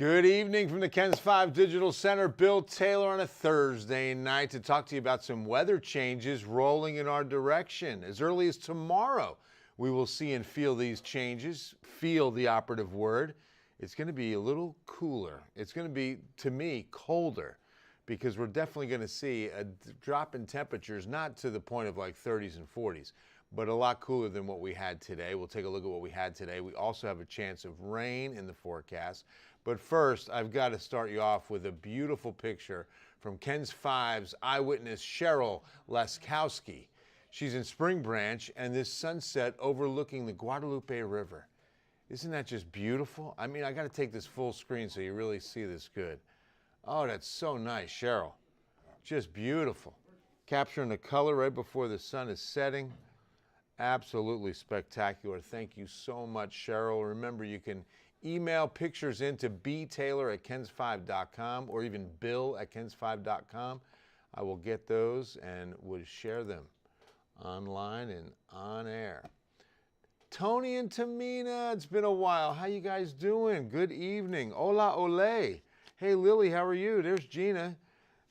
Good evening from the KENS 5 Digital Center. Bill Taylor on a Thursday night to talk to you about some weather changes rolling in our direction. As early as tomorrow, we will see and feel these changes. Feel the operative word. It's going to be a little cooler. It's going to be, to me, colder because we're definitely going to see a drop in temperatures, not to the point of like 30s and 40s, but a lot cooler than what we had today. We'll take a look at what we had today. We also have a chance of rain in the forecast. But first, I've got to start you off with a beautiful picture from KENS 5's eyewitness, Cheryl Laskowski. She's in Spring Branch, and this sunset overlooking the Guadalupe River. Isn't that just beautiful? I mean, I got to take this full screen so you really see this good. Oh, that's so nice, Cheryl. Just beautiful. Capturing the color right before the sun is setting. Absolutely spectacular. Thank you so much, Cheryl. Remember, you can email pictures in to btaylor@kens5.com or even bill@kens5.com. I will get those and would share them online and on air. Tony and Tamina, it's been a while. How you guys doing? Good evening. Hola, ole. Hey, Lily, how are you? There's Gina.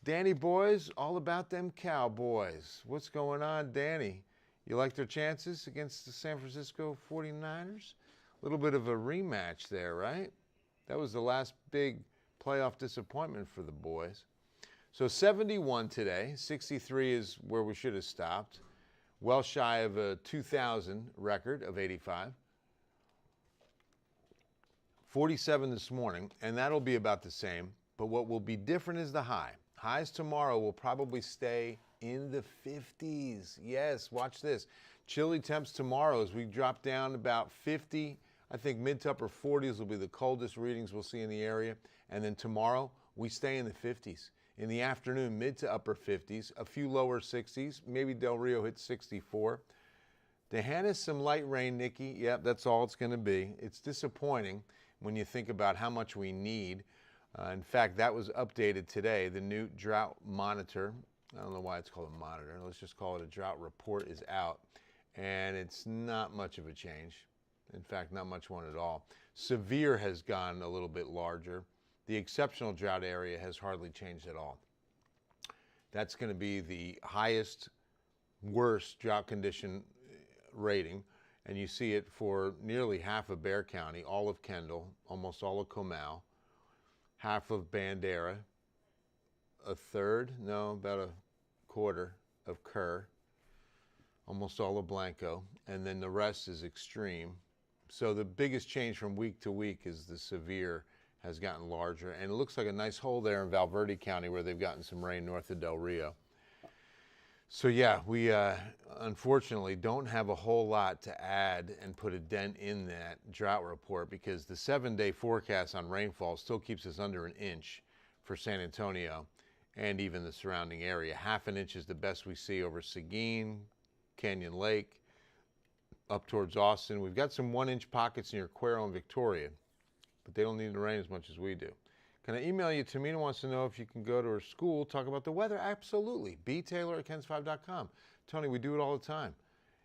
Danny boys, all about them Cowboys. What's going on, Danny? You like their chances against the San Francisco 49ers? A little bit of a rematch there, right? That was the last big playoff disappointment for the boys. So 71 today. 63 is where we should have stopped. Well shy of a 2000 record of 85. 47 this morning, and that'll be about the same. But what will be different is the high. Highs tomorrow will probably stay in the 50s. Yes, watch this. Chilly temps tomorrow as we drop down about 50. I think mid to upper 40s will be the coldest readings we'll see in the area. And then tomorrow, we stay in the 50s. In the afternoon, mid to upper 50s, a few lower 60s. Maybe Del Rio hits 64. D'Hanis, some light rain, Nikki. Yep, that's all it's going to be. It's disappointing when you think about how much we need. In fact, that was updated today. The new drought monitor, I don't know why it's called a monitor. Let's just call it a drought report, is out. And it's not much of a change. In fact, not much one at all. Severe has gone a little bit larger. The exceptional drought area has hardly changed at all. That's going to be the highest, worst drought condition rating. And you see it for nearly half of Bexar County, all of Kendall, almost all of Comal, half of Bandera, a third, no, about a quarter of Kerr, almost all of Blanco, and then the rest is extreme. So the biggest change from week to week is the severe has gotten larger, and it looks like a nice hole there in Valverde County where they've gotten some rain north of Del Rio. So yeah, we unfortunately don't have a whole lot to add and put a dent in that drought report because the 7-day forecast on rainfall still keeps us under an inch for San Antonio and even the surrounding area. Half an inch is the best we see over Seguin, Canyon Lake, up towards Austin. We've got some 1-inch pockets near Cuero and Victoria, but they don't need to rain as much as we do. Can I email you? Tamina wants to know if you can go to her school, talk about the weather. Absolutely. btaylor@kens5.com. Tony, we do it all the time.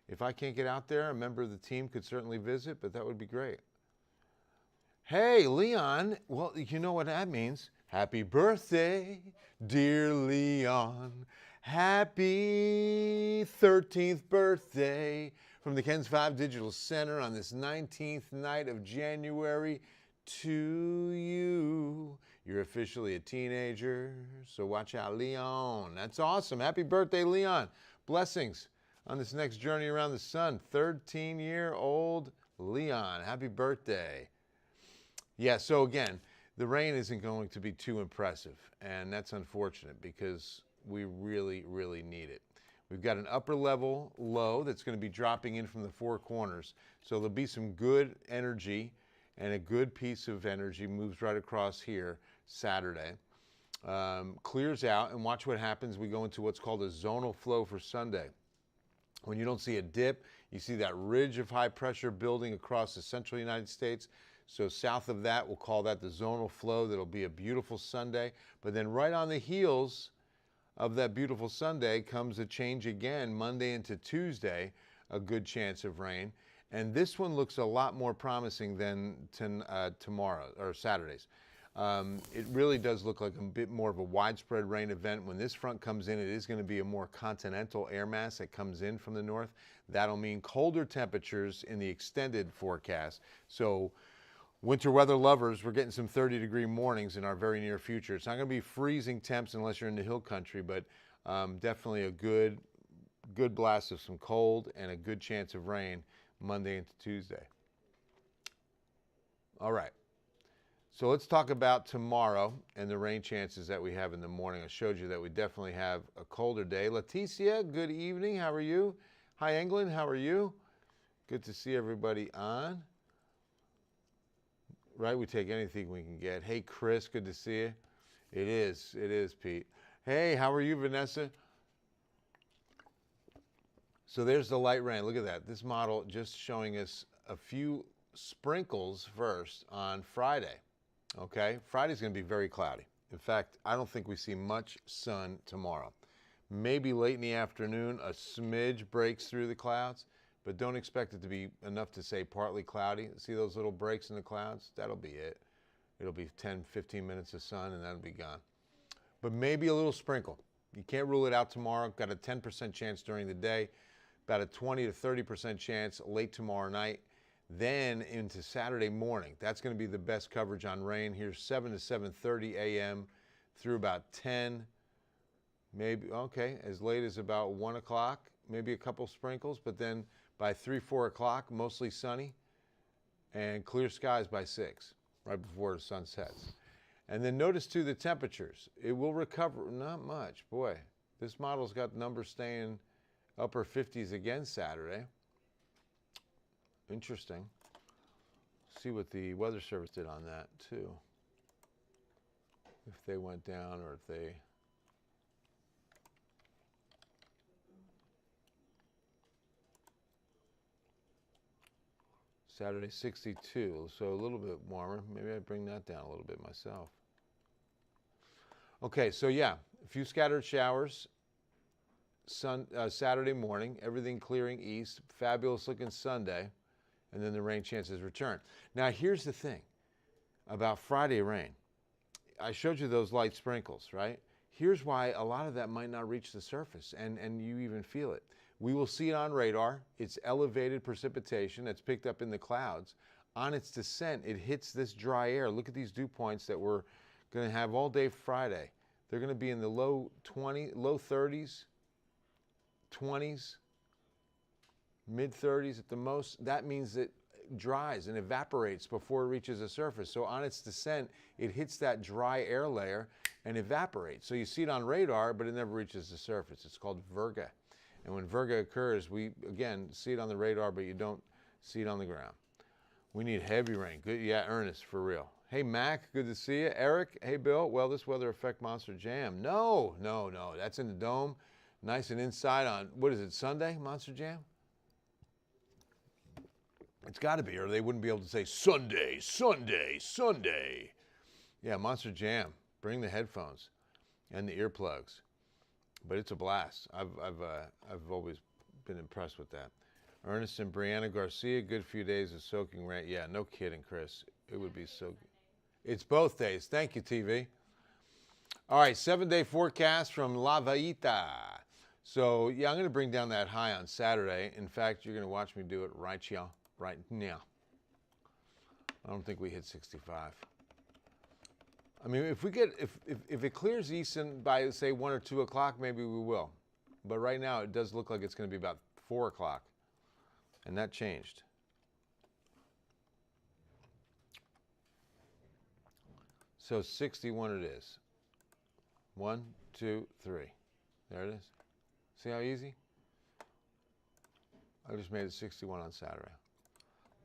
If I can't get out there, a member of the team could certainly visit, but that would be great. Hey, Leon. Well, you know what that means. Happy birthday, dear Leon. Happy 13th birthday from the KENS 5 Digital Center on this 19th night of January to you. You're officially a teenager, so watch out, Leon. That's awesome. Happy birthday, Leon. Blessings on this next journey around the sun. 13-year-old Leon. Happy birthday. Yeah, so again, the rain isn't going to be too impressive, and that's unfortunate because we really, really need it. We've got an upper level low that's going to be dropping in from the four corners, so there'll be some good energy, and a good piece of energy moves right across here Saturday. Clears out, and watch what happens. We go into what's called a zonal flow for Sunday. When you don't see a dip, you see that ridge of high pressure building across the central United States. So south of that, we'll call that the zonal flow. That'll be a beautiful Sunday. But then right on the heels of that beautiful Sunday comes a change again, Monday into Tuesday, a good chance of rain. And this one looks a lot more promising than tomorrow or Saturday's. It really does look like a bit more of a widespread rain event. When this front comes in, it is going to be a more continental air mass that comes in from the north. That'll mean colder temperatures in the extended forecast. So winter weather lovers, we're getting some 30-degree mornings in our very near future. It's not going to be freezing temps unless you're in the hill country, but definitely a good blast of some cold and a good chance of rain Monday into Tuesday. All right. So let's talk about tomorrow and the rain chances that we have in the morning. I showed you that we definitely have a colder day. Leticia, good evening. How are you? Hi, England. How are you? Good to see everybody on. Right, we take anything we can get. Hey, Chris, good to see you. It is, Pete. Hey, how are you, Vanessa? So there's the light rain. Look at that. This model just showing us a few sprinkles first on Friday. Okay, Friday's going to be very cloudy. In fact, I don't think we see much sun tomorrow. Maybe late in the afternoon, a smidge breaks through the clouds, but don't expect it to be enough to say partly cloudy. See those little breaks in the clouds? That'll be it. It'll be 10, 15 minutes of sun, and that'll be gone. But maybe a little sprinkle. You can't rule it out tomorrow. Got a 10% chance during the day, about a 20 to 30% chance late tomorrow night. Then into Saturday morning, that's going to be the best coverage on rain. Here's 7 to 7:30 a.m. through about 10, maybe, okay, as late as about 1 o'clock, maybe a couple sprinkles, but then by 3, 4 o'clock, mostly sunny and clear skies by 6, right before the sun sets. And then notice, too, the temperatures. It will recover, not much. Boy, this model's got numbers staying upper 50s again Saturday. Interesting. See what the Weather Service did on that, too. If they went down or if they... Saturday, 62, so a little bit warmer. Maybe I bring that down a little bit myself. Okay, so yeah, a few scattered showers. Saturday morning, everything clearing east. Fabulous looking Sunday. And then the rain chances return. Now, here's the thing about Friday rain. I showed you those light sprinkles, right? Here's why a lot of that might not reach the surface, and you even feel it. We will see it on radar. It's elevated precipitation that's picked up in the clouds. On its descent, it hits this dry air. Look at these dew points that we're going to have all day Friday. They're going to be in the low 30s, 20s, mid-30s at the most. That means it dries and evaporates before it reaches the surface. So on its descent, it hits that dry air layer and evaporates. So you see it on radar, but it never reaches the surface. It's called virga. And when virga occurs, we, again, see it on the radar, but you don't see it on the ground. We need heavy rain. Good, yeah, Ernest, for real. Hey, Mac, good to see you. Eric, hey, Bill, well, this weather affect Monster Jam? No. That's in the dome, nice and inside on, what is it, Sunday, Monster Jam? It's got to be, or they wouldn't be able to say Sunday, Sunday, Sunday. Yeah, Monster Jam. Bring the headphones and the earplugs. But it's a blast. I've always been impressed with that. Ernest and Brianna Garcia, good few days of soaking rain. Yeah, no kidding, Chris. It would be so good. It's both days. Thank you, TV. All right, 7-day forecast from La Vaita. So, yeah, I'm going to bring down that high on Saturday. In fact, you're going to watch me do it right here. Right now. I don't think we hit 65. I mean, if it clears east and by, say, 1 or 2 o'clock, maybe we will. But right now, it does look like it's going to be about 4 o'clock. And that changed. So 61 it is. 1, 2, 3. There it is. See how easy? I just made it 61 on Saturday.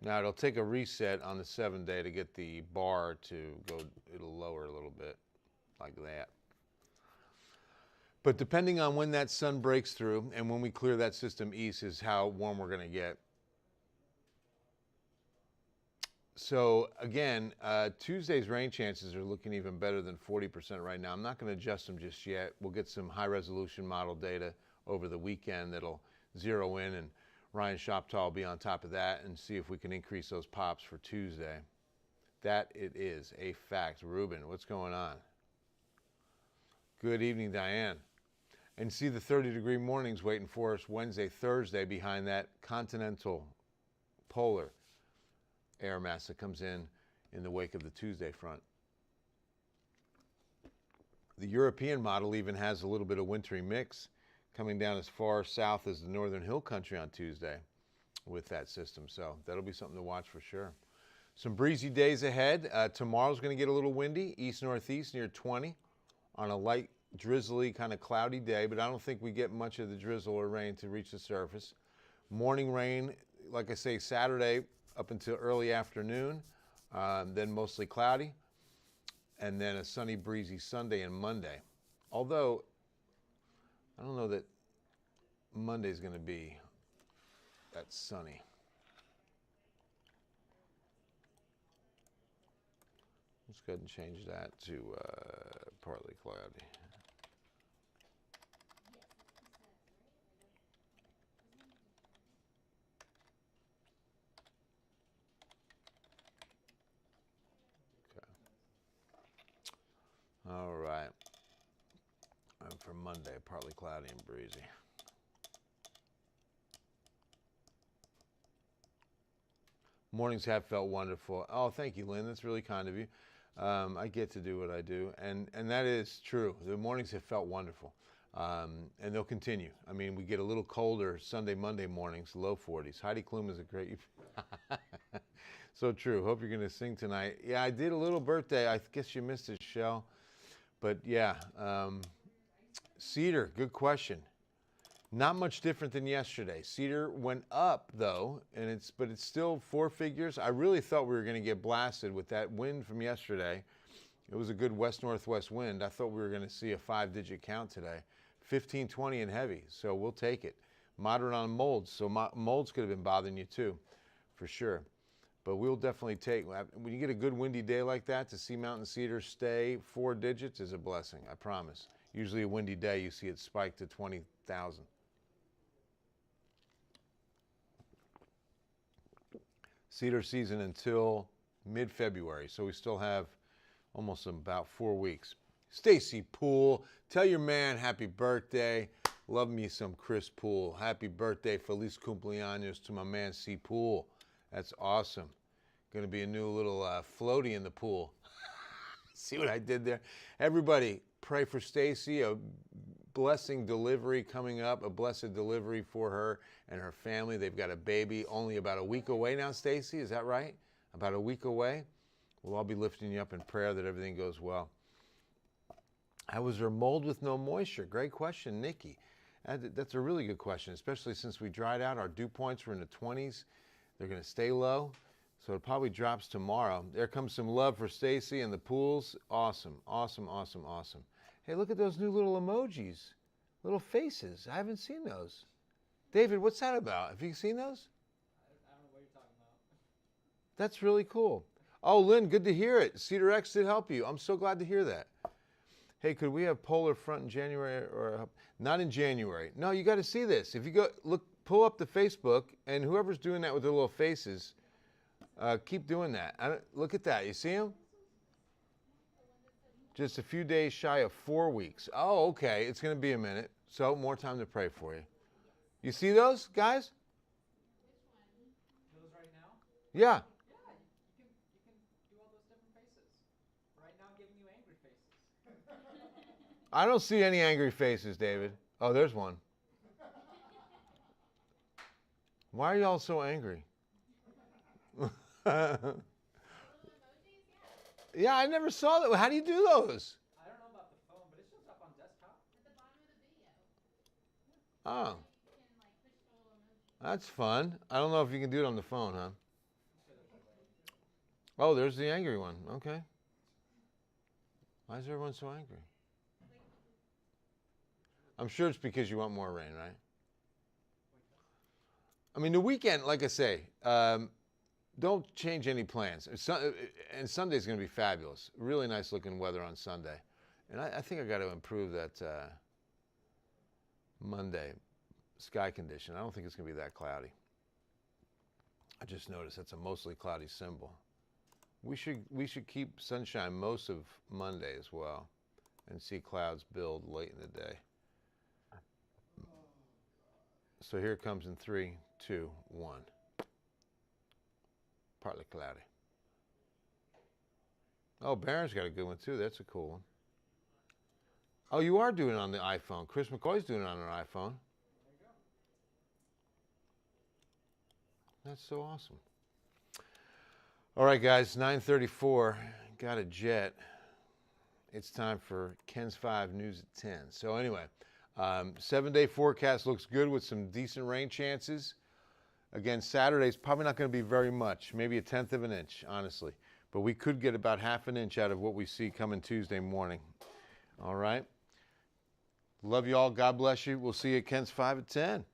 Now, it'll take a reset on the 7-day to get the bar to go, it'll lower a little bit, like that. But depending on when that sun breaks through and when we clear that system east is how warm we're going to get. So, again, Tuesday's rain chances are looking even better than 40% right now. I'm not going to adjust them just yet. We'll get some high-resolution model data over the weekend that'll zero in, and Ryan Shoptaw will be on top of that and see if we can increase those pops for Tuesday. That it is a fact. Ruben, what's going on? Good evening, Diane. And see the 30-degree mornings waiting for us Wednesday, Thursday behind that continental polar air mass that comes in the wake of the Tuesday front. The European model even has a little bit of wintry mix coming down as far south as the northern hill country on Tuesday with that system. So that'll be something to watch for sure. Some breezy days ahead. Tomorrow's going to get a little windy, east-northeast near 20 on a light, drizzly, kind of cloudy day, but I don't think we get much of the drizzle or rain to reach the surface. Morning rain, like I say, Saturday up until early afternoon, then mostly cloudy, and then a sunny, breezy Sunday and Monday. Although, I don't know that Monday's going to be that sunny. Let's go ahead and change that to partly cloudy. All right. And for Monday, partly cloudy and breezy. Mornings have felt wonderful. Oh, thank you, Lynn. That's really kind of you. I get to do what I do, and that is true. The mornings have felt wonderful, and they'll continue. I mean, we get a little colder Sunday, Monday mornings, low 40s. Heidi Klum is a great... So true. Hope you're going to sing tonight. Yeah, I did a little birthday. I guess you missed it, Shell. But yeah, Cedar, good question. Not much different than yesterday. Cedar went up though, but it's still four figures. I really thought we were going to get blasted with that wind from yesterday. It was a good west-northwest wind. I thought we were going to see a 5-digit count today. 15, 20 and heavy, so we'll take it. Moderate on molds, so molds could have been bothering you too, for sure. But we'll definitely take, when you get a good windy day like that, to see mountain cedar stay 4 digits is a blessing, I promise. Usually a windy day, you see it spike to 20,000. Cedar season until mid-February, so we still have almost about 4 weeks. Stacy Poole, tell your man happy birthday. Love me some Chris Poole. Happy birthday, feliz cumpleaños to my man C. Poole. That's awesome. Going to be a new little floaty in the pool. See what I did there? Everybody, pray for Stacy. A blessing delivery coming up, a blessed delivery for her and her family. They've got a baby only about a week away now, Stacy. Is that right? About a week away? We'll all be lifting you up in prayer that everything goes well. How was her mold with no moisture? Great question, Nikki. That's a really good question, especially since we dried out. Our dew points were in the 20s. They're going to stay low, so it probably drops tomorrow. There comes some love for Stacy and the Pools. Awesome, awesome, awesome, awesome. Hey, look at those new little emojis, little faces. I haven't seen those. David, what's that about? Have you seen those? I don't know what you're talking about. That's really cool. Oh, Lynn, good to hear it. Cedar X did help you. I'm so glad to hear that. Hey, could we have polar front in January or not in January? No, you got to see this. If you go look, pull up the Facebook, and whoever's doing that with their little faces, keep doing that. Look at that. You see them? Just a few days shy of 4 weeks. Oh, okay. It's going to be a minute. So more time to pray for you. You see those, guys? Those right now? Yeah. Yeah, you can do all those different faces. Right now, I'm giving you angry faces. I don't see any angry faces, David. Oh, there's one. Why are y'all so angry? Yeah, I never saw that. How do you do those? I don't know about the phone, but it shows up on desktop. At the bottom of the video. Oh, You can like push the little emoji. that's fun. I don't know if you can do it on the phone, huh? Oh, there's the angry one. Okay. Why is everyone so angry? I'm sure it's because you want more rain, right? I mean, the weekend, like I say, don't change any plans. And Sunday's going to be fabulous. Really nice looking weather on Sunday. And I think I got to improve that Monday sky condition. I don't think it's going to be that cloudy. I just noticed that's a mostly cloudy symbol. We should keep sunshine most of Monday as well, and see clouds build late in the day. So here it comes in 3, 2, 1. Partly cloudy. Oh, Barron's got a good one too. That's a cool one. Oh, you are doing it on the iPhone. Chris McCoy's doing it on an iPhone. That's so awesome. All right, guys, 9:34. Got a jet. It's time for Ken's 5 News at 10. So anyway, 7-day forecast looks good with some decent rain chances. Again, Saturday's probably not going to be very much, maybe 1/10 of an inch, honestly. But we could get about 1/2 an inch out of what we see coming Tuesday morning. All right. Love you all. God bless you. We'll see you at Ken's 5 at 10.